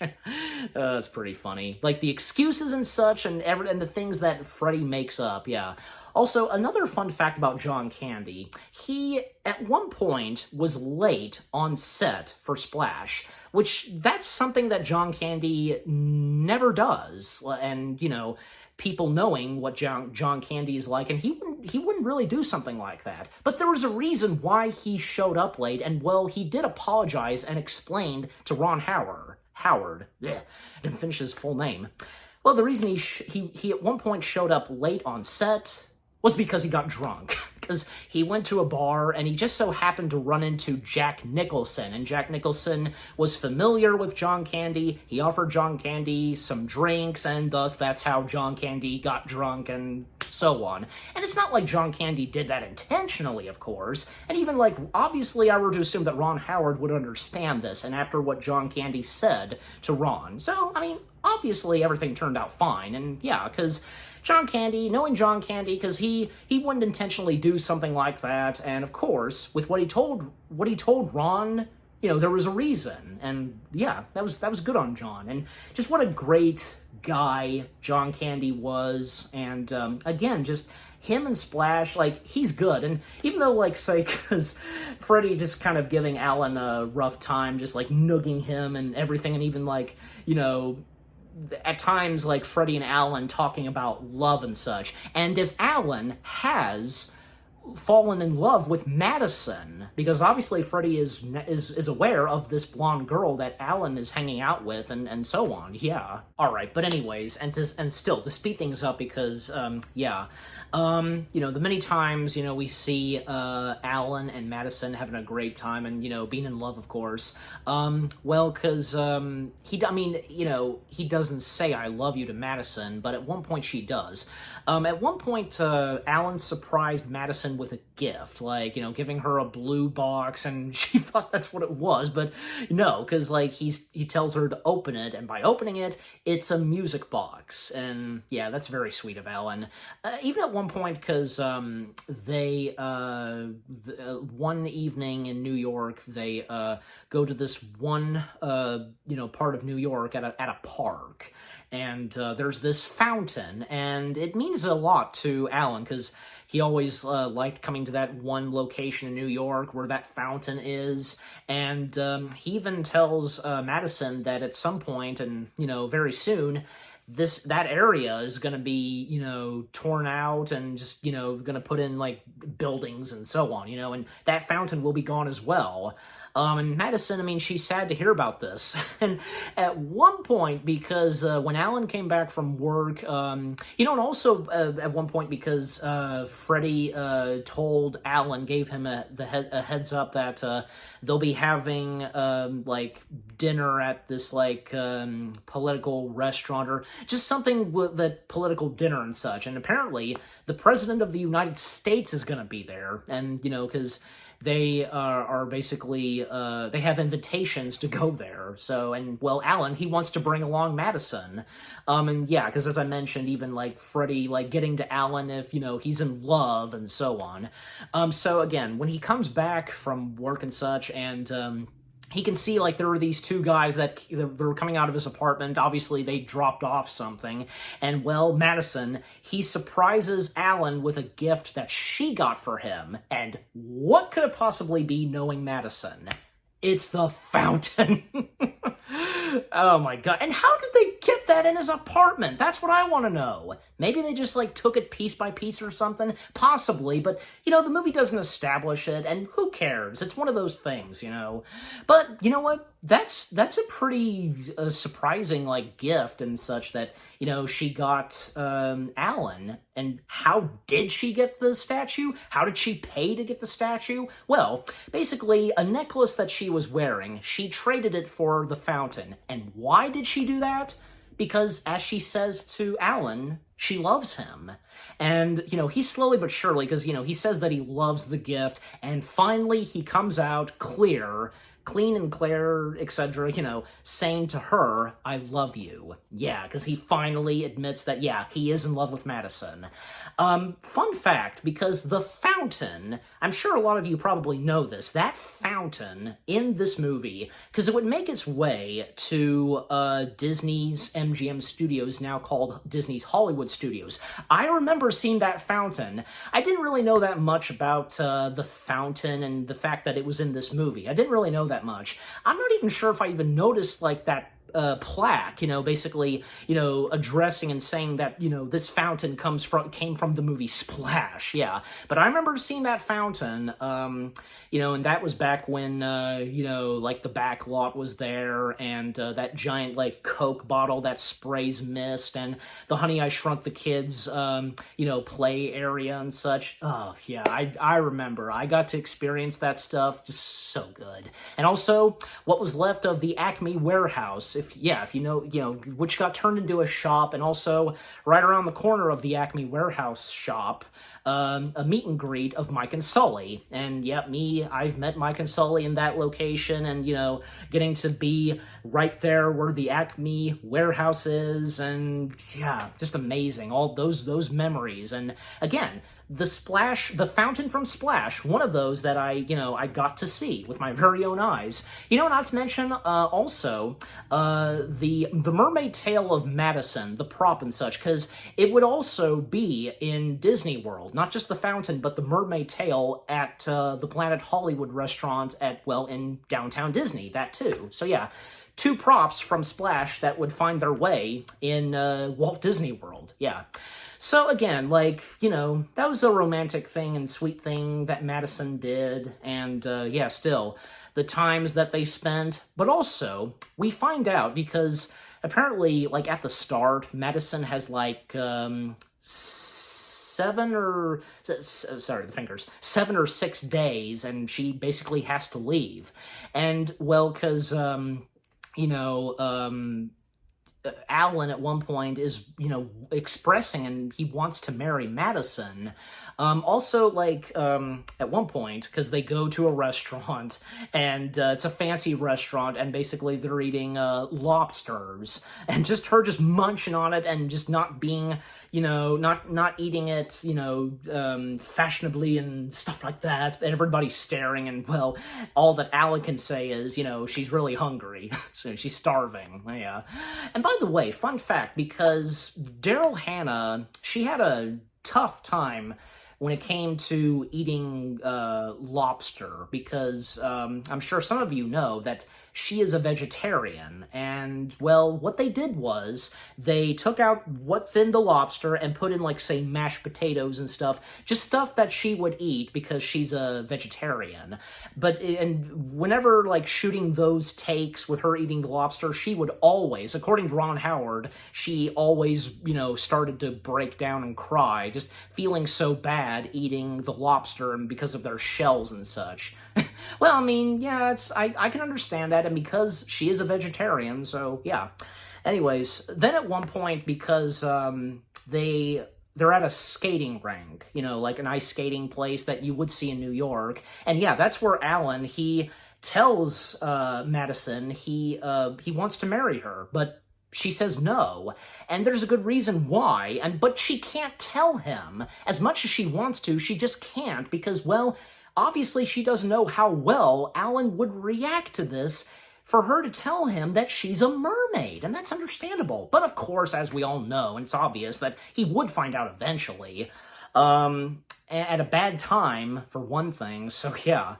It's pretty funny, like the excuses and such, and the things that Freddy makes up. Yeah. Also, another fun fact about John Candy, he, at one point, was late on set for Splash, which, that's something that John Candy never does, and, people knowing what John Candy is like, and he wouldn't really do something like that. But there was a reason why he showed up late, and, well, he did apologize and explained to Ron Howard, didn't finish his full name. Well, the reason he at one point showed up late on set was because he got drunk. Because he went to a bar, and he just so happened to run into Jack Nicholson. And Jack Nicholson was familiar with John Candy. He offered John Candy some drinks, and thus that's how John Candy got drunk, and so on. And it's not like John Candy did that intentionally, of course. And even, like, obviously I were to assume that Ron Howard would understand this, and after what John Candy said to Ron. So, I mean, obviously everything turned out fine, and yeah, because John Candy, knowing John Candy, because he wouldn't intentionally do something like that, and of course, with what he told Ron, there was a reason, and yeah, that was good on John, and just what a great guy John Candy was, and again, just him and Splash, like, he's good, and even though, like, say, because Freddy just kind of giving Alan a rough time, just, like, nooking him and everything, and even, like, at times, like, Freddy and Alan talking about love and such. And if Alan has fallen in love with Madison, because obviously Freddy is aware of this blonde girl that Alan is hanging out with, and so on. Yeah. Alright, but anyways, and still, to speed things up, because, the many times, we see Alan and Madison having a great time, and, being in love, of course. Well, because, he doesn't say I love you to Madison, but at one point she does. At one point, Alan surprised Madison with a gift, like, giving her a blue box, and she thought that's what it was, but no, because, like, he tells her to open it, and by opening it, it's a music box, and yeah, that's very sweet of Alan. Even at one point, because they, one evening in New York, they go to this one, part of New York at a park, and there's this fountain, and it means a lot to Alan, because he always liked coming to that one location in New York where that fountain is, and he even tells Madison that at some point, and, very soon, that area is going to be, torn out and just, going to put in, like, buildings and so on, and that fountain will be gone as well. And Madison, she's sad to hear about this. And at one point, because when Alan came back from work, and also at one point because Freddy told Alan, gave him a heads up that they'll be having, dinner at this, political restaurant, or just something with that political dinner and such. And apparently, the President of the United States is going to be there. And, because they are basically, they have invitations to go there. So, and, well, Alan, he wants to bring along Madison. And yeah, because as I mentioned, even, Freddy, getting to Alan if, he's in love and so on. So again, when he comes back from work and such, and, he can see, there were these two guys that were coming out of his apartment. Obviously, they dropped off something. And, well, Madison, he surprises Alan with a gift that she got for him. And what could it possibly be, knowing Madison? It's the fountain. Oh my god. And how did they get that in his apartment? That's what I want to know. Maybe they just, took it piece by piece or something? Possibly, but, the movie doesn't establish it, and who cares? It's one of those things, But, you know what? That's a pretty surprising, gift and such that, she got Alan. And how did she get the statue? How did she pay to get the statue? Well, basically, a necklace that she was wearing, she traded it for the fountain. And why did she do that? because, as she says to Alan, she loves him. And, he's slowly but surely, because, he says that he loves the gift, and finally he comes out clean and clear, etc., saying to her, I love you. Yeah, because he finally admits that, yeah, he is in love with Madison. Fun fact, because the fountain, I'm sure a lot of you probably know this, that fountain in this movie, because it would make its way to Disney's MGM Studios, now called Disney's Hollywood Studios. I remember seeing that fountain. I didn't really know that much about the fountain and the fact that it was in this movie. I didn't really know that much. I'm not even sure if I even noticed, like, that plaque, basically, addressing and saying that, this fountain came from the movie Splash, yeah. But I remember seeing that fountain, and that was back when, like, the back lot was there, and that giant, like, Coke bottle that sprays mist, and the Honey, I Shrunk the Kids, play area and such. Oh, yeah, I remember. I got to experience that stuff. Just so good. And also, what was left of the Acme warehouse, if you know, which got turned into a shop, and also right around the corner of the Acme warehouse shop, a meet and greet of Mike and Sully. And yep, I've met Mike and Sully in that location, and, getting to be right there where the Acme warehouse is, and yeah, just amazing. All those memories. And again, the fountain from Splash, one of those that I got to see with my very own eyes. Not to mention, also, the Mermaid Tale of Madison, the prop and such, because it would also be in Disney World, not just the fountain, but the Mermaid Tale at the Planet Hollywood restaurant in downtown Disney, that too. So yeah, 2 props from Splash that would find their way in Walt Disney World, yeah. So again, that was a romantic thing and sweet thing that Madison did, and yeah, still, the times that they spent. But also, we find out, because apparently, like, at the start, Madison has, like, 7 or 6 days, and she basically has to leave. And, well, because, Alan at one point is, expressing, and he wants to marry Madison. Also, like, at one point, because they go to a restaurant, and it's a fancy restaurant, and basically they're eating lobsters, and just her just munching on it, and just not being, not eating it, fashionably and stuff like that, and everybody's staring, and, well, all that Alan can say is, she's really hungry, so she's starving, yeah. And by the way, fun fact, because Daryl Hannah, she had a tough time when it came to eating lobster, because I'm sure some of you know that she is a vegetarian, and, well, what they did was they took out what's in the lobster and put in, like, say, mashed potatoes and stuff, just stuff that she would eat because she's a vegetarian. And whenever, like, shooting those takes with her eating the lobster, she would always, according to Ron Howard, she always, started to break down and cry, just feeling so bad eating the lobster and because of their shells and such. Well, I mean, yeah, I can understand that, and because she is a vegetarian, so yeah. Anyways, then at one point, because they're at a skating rink, like an ice skating place that you would see in New York, and yeah, that's where Alan, he tells Madison he wants to marry her, but she says no, and there's a good reason why, but she can't tell him. As much as she wants to, she just can't, because, well, obviously she doesn't know how well Alan would react to this for her to tell him that she's a mermaid, and that's understandable. But of course, as we all know, and it's obvious that he would find out eventually, at a bad time, for one thing, so yeah.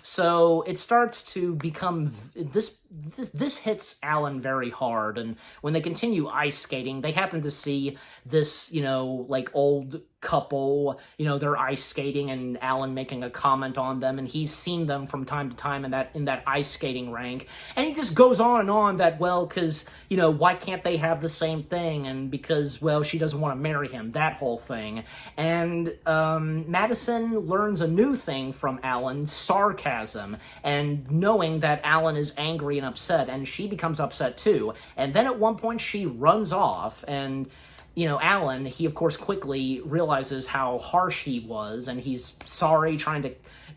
So it starts to become, this hits Alan very hard, and when they continue ice skating, they happen to see this, like, old couple, they're ice skating, and Alan making a comment on them, and he's seen them from time to time in that ice skating rink, and he just goes on and on that, well, because, why can't they have the same thing, and because, well, she doesn't want to marry him, that whole thing. And Madison learns a new thing from Alan, sarcasm, and knowing that Alan is angry and upset, and she becomes upset too. And then at one point she runs off, and Alan, he of course quickly realizes how harsh he was, and he's sorry, trying to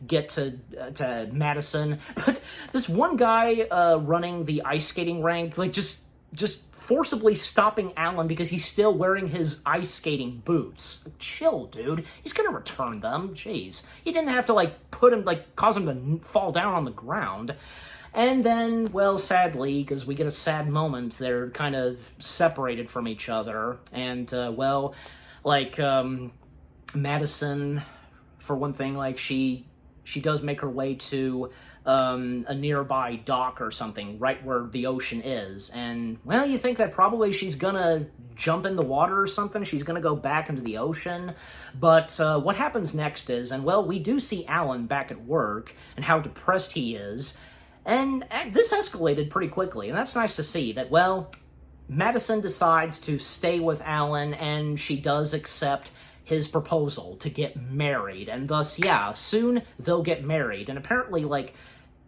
get to Madison. But this one guy running the ice skating rink, like just forcibly stopping Alan because he's still wearing his ice skating boots. Chill, dude. He's gonna return them. Jeez. He didn't have to cause him to fall down on the ground. And then, well, sadly, because we get a sad moment, they're kind of separated from each other. And, Madison, for one thing, she does make her way to a nearby dock or something, right where the ocean is. And, well, you think that probably she's gonna jump in the water or something. She's gonna go back into the ocean. But what happens next is, we do see Alan back at work and how depressed he is. And this escalated pretty quickly, and that's nice to see that, Madison decides to stay with Alan, and she does accept his proposal to get married, and thus, soon they'll get married. And apparently,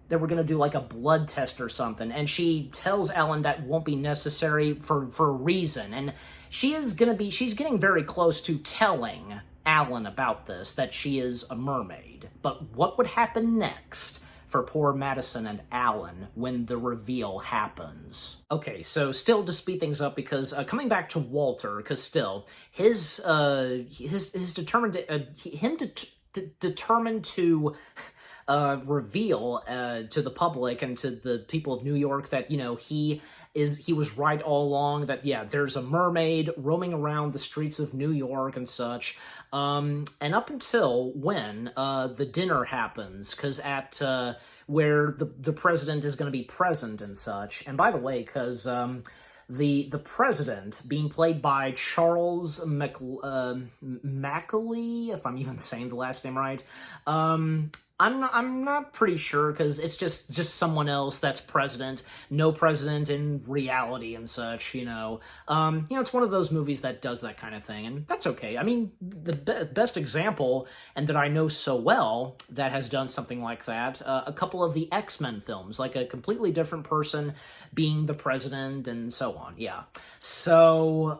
they were going to do, a blood test or something, and she tells Alan that won't be necessary for a reason, and she's getting very close to telling Alan about this, that she is a mermaid. But what would happen next for poor Madison and Alan when the reveal happens? Okay, so still to speed things up, because coming back to Walter, because still his determined to reveal to the public and to the people of New York that he was right all along, that there's a mermaid roaming around the streets of New York and such, and up until when the dinner happens, because at where the president is going to be present and such. And by the way, because the president, being played by Charles Macaulay, if I'm even saying the last name right, I'm not pretty sure, because it's just someone else that's president, no president in reality and such, it's one of those movies that does that kind of thing, and that's okay. I mean, the best example, and that I know so well, that has done something like that, a couple of the X-Men films, like a completely different person being the president, and so on, So,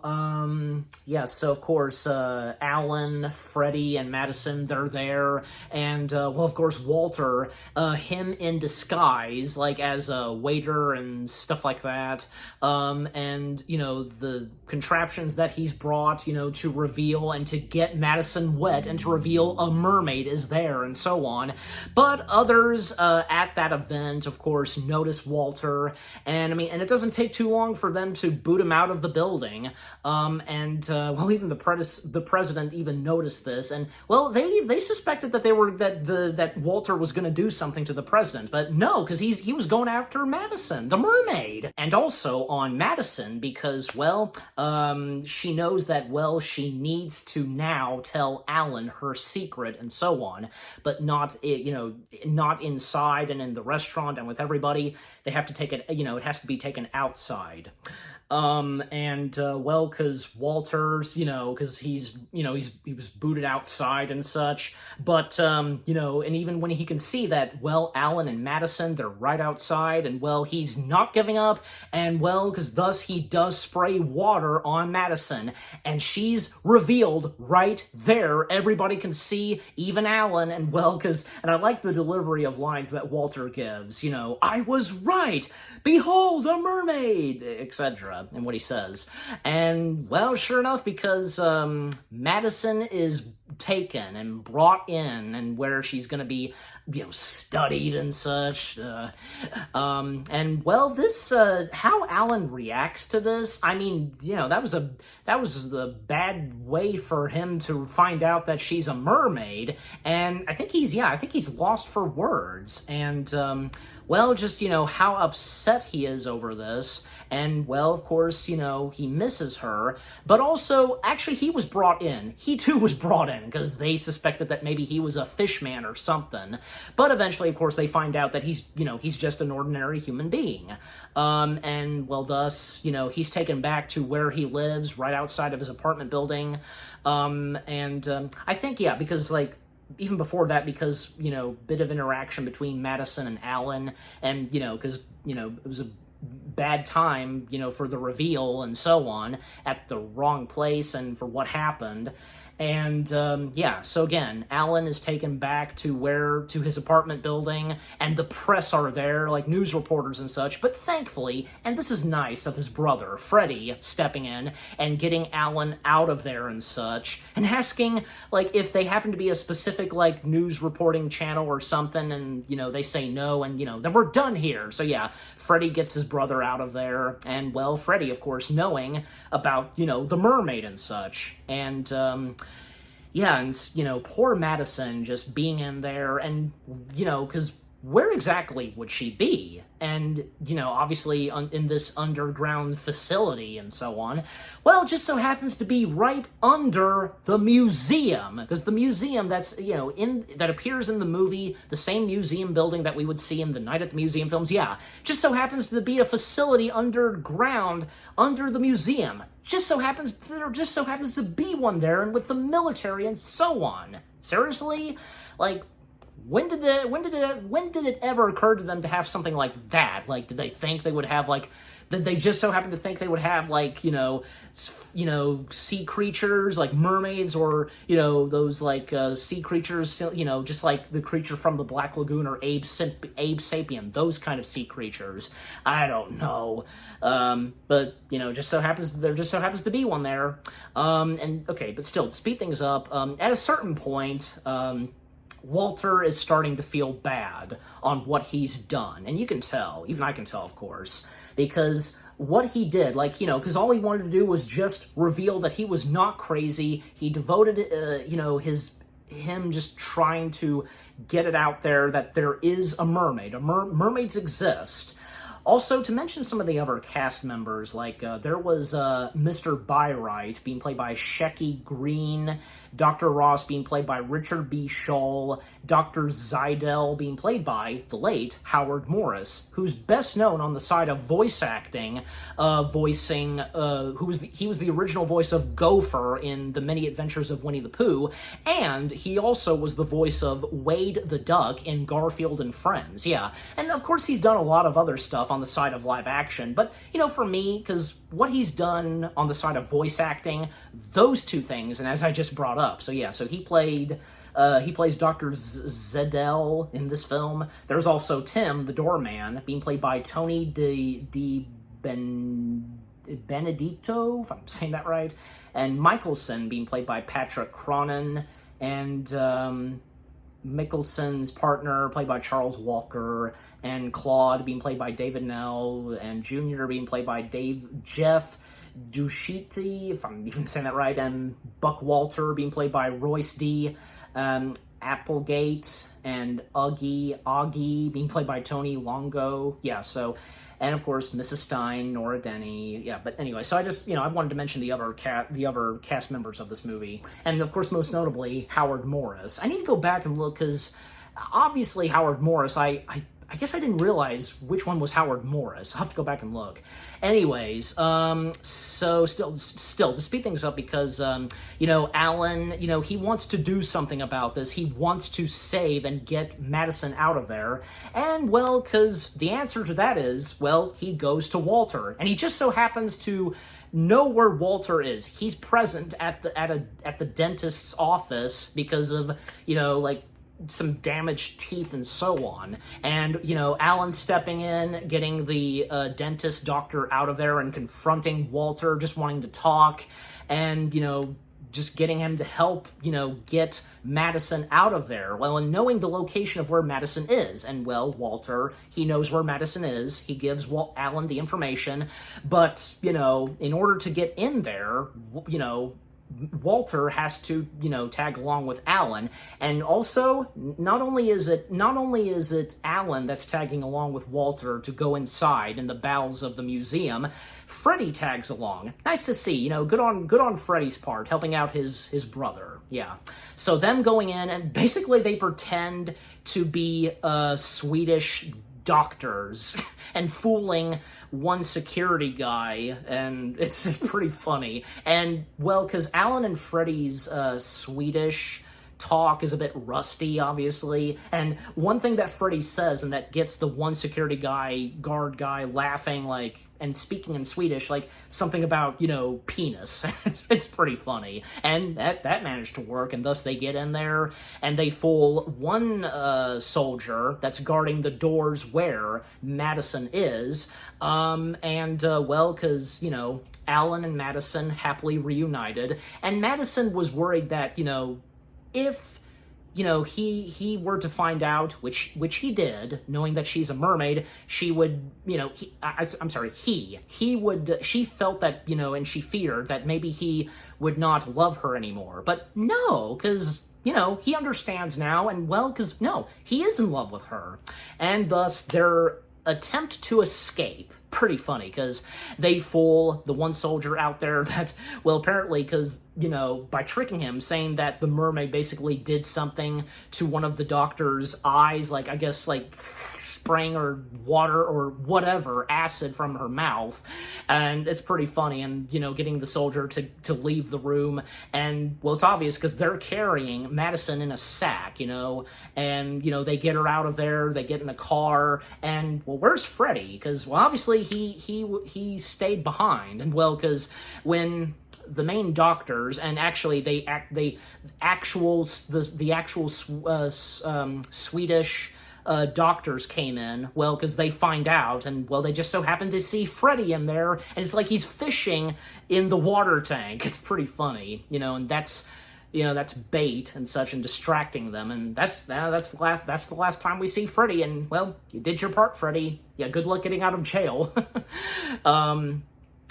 so of course, Alan, Freddie, and Madison, they're there, and, of course, Walter, him in disguise, as a waiter and stuff like that, and, the contraptions that he's brought, to reveal and to get Madison wet and to reveal a mermaid is there, and so on. But others, at that event, of course, notice Walter, and it doesn't take too long for them to boot him out of the building, even the president even noticed this, and, they suspected that that Walter was going to do something to the president, but no, because he was going after Madison, the mermaid. And also on Madison, because, she knows that, she needs to now tell Alan her secret and so on, but not inside and in the restaurant and with everybody. They have to take it, it has to be taken outside. Because Walter's, because he was booted outside and such, but, and even when he can see that, Alan and Madison, they're right outside, and, he's not giving up, and, because thus he does spray water on Madison, and she's revealed right there. Everybody can see, even Alan, and, and I like the delivery of lines that Walter gives, I was right, behold, a mermaid, etc. And what he says. And, sure enough, because Madison is taken and brought in, and where she's going to be, studied and such. This, how Alan reacts to this, that was a bad way for him to find out that she's a mermaid, and I think he's lost for words, and, how upset he is over this, and, of course, he misses her, but also, actually, he was brought in. He, too, was brought in, because they suspected that maybe he was a fish man or something, but eventually, of course, they find out that he's just an ordinary human being, thus, he's taken back to where he lives, right outside of his apartment building, I think, because, even before that, because, bit of interaction between Madison and Alan, and, because, it was a bad time, for the reveal and so on, at the wrong place and for what happened. And, so again, Alan is taken back to his apartment building, and the press are there, like news reporters and such, but thankfully, and this is nice of his brother, Freddie, stepping in and getting Alan out of there and such, and asking, like, if they happen to be a specific, like, news reporting channel or something, and, they say no, and, then we're done here. So yeah, Freddie gets his brother out of there, and, well, Freddie, of course, knowing about, the mermaid and such, and, poor Madison just being in there, and, because where exactly would she be? And, obviously in this underground facility and so on. Well, it just so happens to be right under the museum, because the museum that's, that appears in the movie, the same museum building that we would see in the Night at the Museum films, just so happens to be a facility underground under the museum. There just so happens to be one there, and with the military and so on. Seriously? Like, when did it ever occur to them to have something like that? Like, did they think they would have, like, did they just so happen to think they would have, like, sea creatures, like mermaids, or, those, like, sea creatures, just like the creature from the Black Lagoon, or Abe Sapien, those kind of sea creatures. I don't know. But, there just so happens to be one there. And, okay, but still, to speed things up, at a certain point, Walter is starting to feel bad on what he's done. And you can tell, even I can tell, of course, because what he did, like, because all he wanted to do was just reveal that he was not crazy. He devoted, him just trying to get it out there that there is a mermaid. Mermaids exist. Also, to mention some of the other cast members, like, there was Mr. Byright, being played by Shecky Green, Dr. Ross being played by Richard B. Shull, Dr. Zidell being played by the late Howard Morris, who's best known on the side of voice acting, he was the original voice of Gopher in The Many Adventures of Winnie the Pooh, and he also was the voice of Wade the Duck in Garfield and Friends, And of course he's done a lot of other stuff on the side of live action, but, for me, because what he's done on the side of voice acting, those two things, and as I just brought up, so he plays Dr. Zedel in this film. There's also Tim, the doorman, being played by Tony Benedicto, if I'm saying that right, and Michelson being played by Patrick Cronin, and Mickelson's partner, played by Charles Walker, and Claude, being played by David Nell, and Junior, being played by Jeff Dushiti, if I'm even saying that right, and Buck Walter, being played by Royce D. Applegate, and Augie, being played by Tony Longo. And of course, Mrs. Stein, Nora Denny. But anyway, so I just, I wanted to mention the other cast members of this movie. And of course, most notably, Howard Morris. I need to go back and look, because obviously Howard Morris, I guess I didn't realize which one was Howard Morris. I'll have to go back and look. Anyways, so still, to speed things up, because, Alan, he wants to do something about this. He wants to save and get Madison out of there. And, well, because the answer to that is, well, he goes to Walter. And he just so happens to know where Walter is. He's present at the dentist's office because of, some damaged teeth and so on. And, Alan stepping in, getting the dentist doctor out of there and confronting Walter, just wanting to talk, and, just getting him to help, get Madison out of there. Well, and knowing the location of where Madison is. And, well, Walter, he knows where Madison is. He gives Alan the information. But, in order to get in there, Walter has to, tag along with Alan. And also, not only is it Alan that's tagging along with Walter to go inside in the bowels of the museum, Freddie tags along. Nice to see, good on Freddie's part, helping out his brother. So them going in, and basically they pretend to be Swedish doctors and fooling one security guy, and it's pretty funny. And, well, because Alan and Freddie's Swedish talk is a bit rusty, obviously. And one thing that Freddy says, and that gets the one security guard guy laughing, like, and speaking in Swedish, like something about, you know, penis. It's pretty funny. And that managed to work, and thus they get in there, and they fool one soldier that's guarding the doors where Madison is, well, because, you know, Alan and Madison happily reunited, and Madison was worried that, you know, if, you know, he were to find out, which he did, knowing that she's a mermaid, she would, you know, she felt that, you know, and she feared that maybe he would not love her anymore. But no, because, you know, he understands now, and well, because, no, he is in love with her. And thus, their attempt to escape, pretty funny, because they fool the one soldier out there that, well, apparently, because, you know, by tricking him, saying that the mermaid basically did something to one of the doctor's eyes, like, I guess, like, spraying or water or whatever, acid from her mouth, and it's pretty funny, and, you know, getting the soldier to leave the room, and, well, it's obvious, because they're carrying Madison in a sack, you know, and, you know, they get her out of there, they get in a car, and, well, where's Freddy? Because, well, obviously, he stayed behind, and, well, because when the main doctors, and actually the actual Swedish doctors came in, well, because they find out, and, well, they just so happen to see Freddy in there, and it's like he's fishing in the water tank. It's pretty funny, you know, and that's, you know, that's bait and such, and distracting them, and that's the last time we see Freddy, and, well, you did your part, Freddy. Yeah, good luck getting out of jail.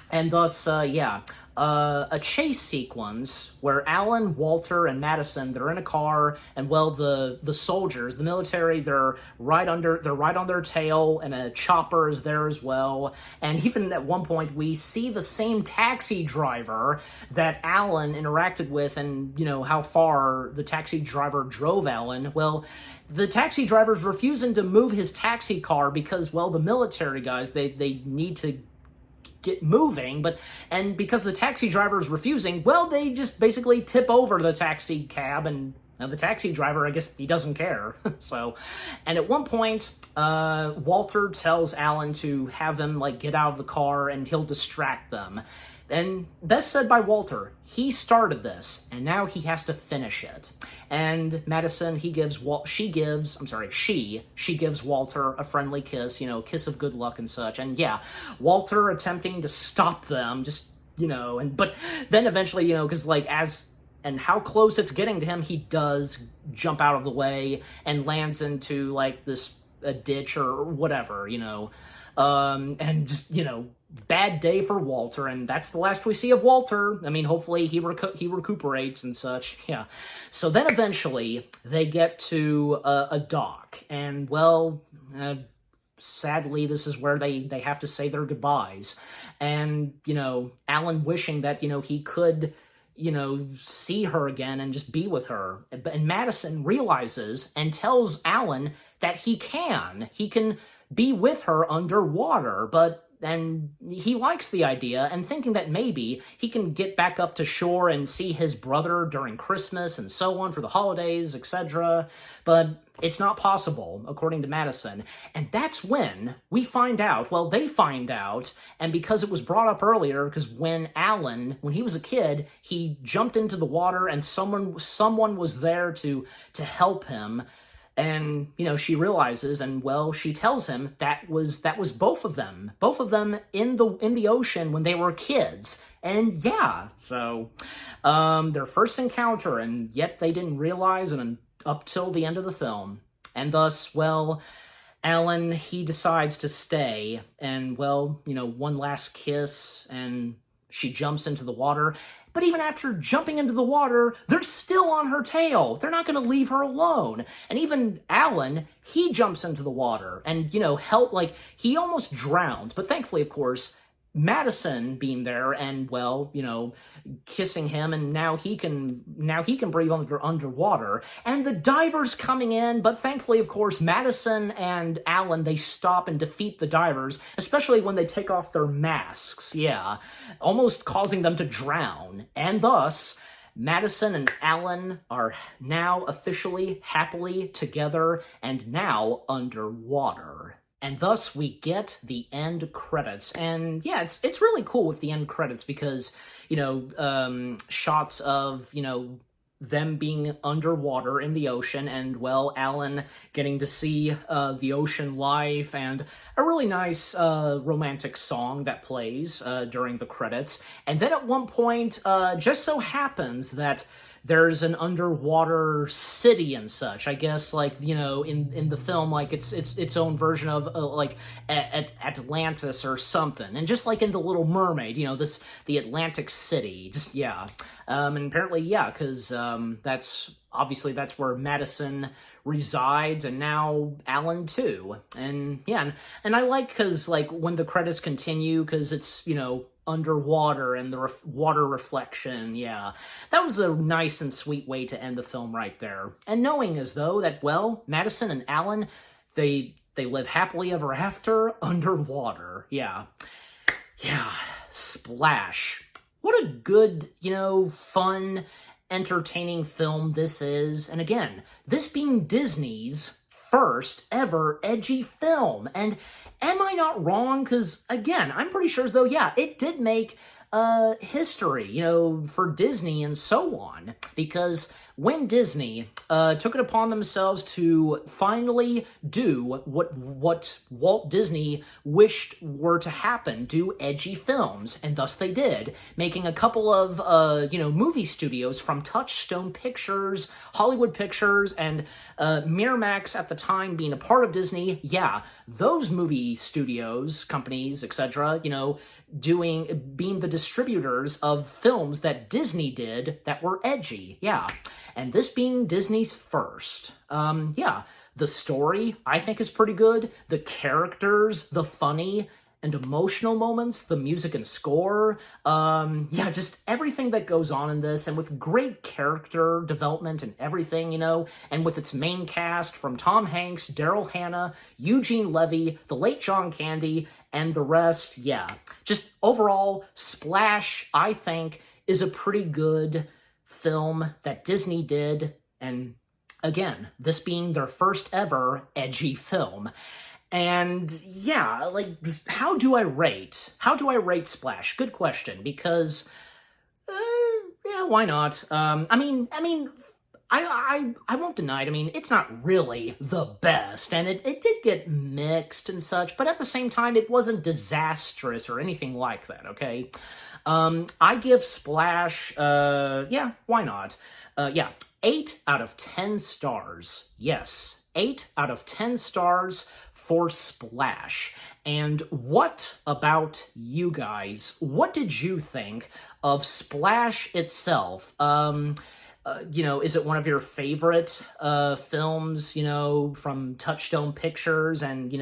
And thus, a chase sequence where Alan, Walter, and Madison, they're in a car, and, well, the soldiers, the military, they're right on their tail, and a chopper is there as well. And even at one point, we see the same taxi driver that Alan interacted with, and, you know, how far the taxi driver drove Alan. Well, the taxi driver's refusing to move his taxi car because, well, the military guys, they need to get moving, and because the taxi driver is refusing, well, they just basically tip over the taxi cab, and the taxi driver, I guess, he doesn't care. So, and at one point, Walter tells Alan to have them, like, get out of the car, and he'll distract them. And best said by Walter, he started this, and now he has to finish it. And Madison, she gives Walter a friendly kiss, you know, kiss of good luck and such. And yeah, Walter attempting to stop them, just, you know, but then eventually, you know, because, like, and how close it's getting to him, he does jump out of the way and lands into, like, a ditch or whatever, you know. And just, you know, bad day for Walter, and that's the last we see of Walter. I mean, hopefully he recuperates and such, yeah. So then eventually they get to a dock, and, well, sadly, this is where they have to say their goodbyes. And, you know, Alan wishing that, you know, he could, you know, see her again and just be with her. And Madison realizes and tells Alan that he can be with her underwater, and he likes the idea, and thinking that maybe he can get back up to shore and see his brother during Christmas and so on for the holidays, etc. But it's not possible, according to Madison. And that's when we find out, well, they find out, and because it was brought up earlier, because when he was a kid, he jumped into the water, and someone was there to help him. And, you know, she realizes, and, well, she tells him that was both of them in the ocean when they were kids. And yeah, so their first encounter, and yet they didn't realize, and up till the end of the film. And thus, well, Alan, he decides to stay, and, well, you know, one last kiss, and she jumps into the water. But even after jumping into the water, they're still on her tail. They're not going to leave her alone. And even Alan, he jumps into the water and, you know, he almost drowns. But thankfully, of course, Madison being there and, well, you know, kissing him, and now he can breathe underwater. And the divers coming in, but thankfully, of course, Madison and Alan, they stop and defeat the divers, especially when they take off their masks, yeah, almost causing them to drown. And thus, Madison and Alan are now officially happily together and now underwater. And thus we get the end credits. And yeah, it's really cool with the end credits because, shots of, them being underwater in the ocean and, well, Alan getting to see the ocean life and a really nice romantic song that plays during the credits. And then at one point, just so happens that there's an underwater city and such. I guess, in the film, it's its own version of, Atlantis or something. And just like in The Little Mermaid, the Atlantic City. Just, yeah. And apparently, yeah, because that's where Madison resides, and now Alan too. And, yeah, and I like, because, when the credits continue, because it's, underwater and the water reflection, yeah. That was a nice and sweet way to end the film right there. And knowing as though that, well, Madison and Alan, they live happily ever after underwater, yeah. Yeah, Splash. What a good, fun, entertaining film this is. And again, this being Disney's first ever edgy film. And am I not wrong? Because, again, I'm pretty sure as though, yeah, it did make history, for Disney and so on. Because when Disney took it upon themselves to finally do what Walt Disney wished were to happen, do edgy films, and thus they did, making a couple of, movie studios from Touchstone Pictures, Hollywood Pictures, and Miramax at the time being a part of Disney. Yeah, those movie studios, companies, etc., being the distributors of films that Disney did that were edgy, yeah. And this being Disney's first. Yeah, the story, I think, is pretty good. The characters, the funny and emotional moments, the music and score. Yeah, just everything that goes on in this, and with great character development and everything, and with its main cast from Tom Hanks, Daryl Hannah, Eugene Levy, the late John Candy, and the rest. Yeah, just overall, Splash, I think, is a pretty good film that Disney did, and again, this being their first ever edgy film. And yeah, how do I rate Splash? Good question, because yeah, why not? I won't deny it. I mean, it's not really the best, and it did get mixed and such, but at the same time, it wasn't disastrous or anything like that, okay? I give Splash, yeah, why not? Yeah, 8 out of 10 stars. Yes, 8 out of 10 stars for Splash. And what about you guys? What did you think of Splash itself? Is it one of your favorite films, from Touchstone Pictures, and,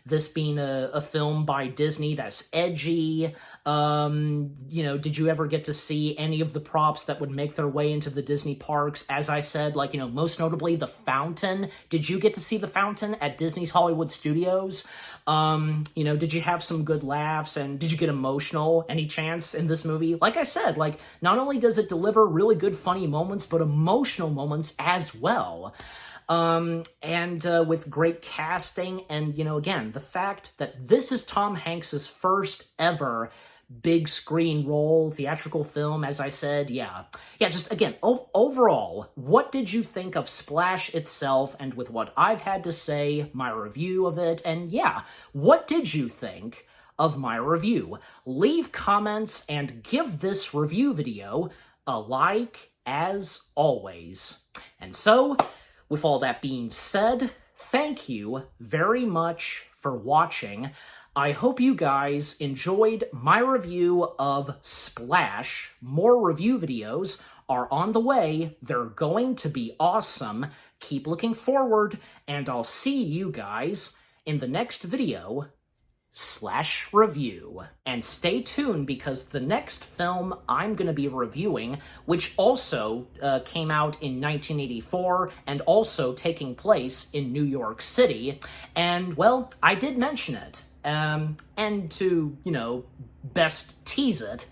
this being a film by Disney that's edgy? Did you ever get to see any of the props that would make their way into the Disney parks? As I said, most notably the fountain. Did you get to see the fountain at Disney's Hollywood Studios? Did you have some good laughs, and did you get emotional any chance in this movie? Like I said, not only does it deliver really good funny moments, but emotional moments as well. With great casting, and, again, the fact that this is Tom Hanks's first ever big screen role, theatrical film, as I said, yeah. Yeah, just, again, overall, what did you think of Splash itself, and with what I've had to say, my review of it, and yeah, what did you think of my review? Leave comments and give this review video a like, as always. And so, with all that being said, thank you very much for watching. I hope you guys enjoyed my review of Splash. More review videos are on the way. They're going to be awesome. Keep looking forward, and I'll see you guys in the next video / review. And stay tuned, because the next film I'm going to be reviewing, which also came out in 1984 and also taking place in New York City, and, well, I did mention it. And to, best tease it,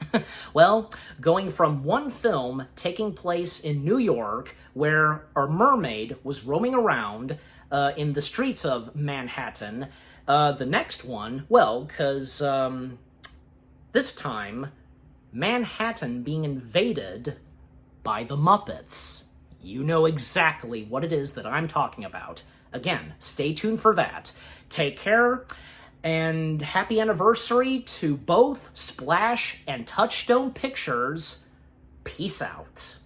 well, going from one film taking place in New York, where a mermaid was roaming around in the streets of Manhattan, the next one, well, because this time, Manhattan being invaded by the Muppets. You know exactly what it is that I'm talking about. Again, stay tuned for that. Take care, and happy anniversary to both Splash and Touchstone Pictures. Peace out.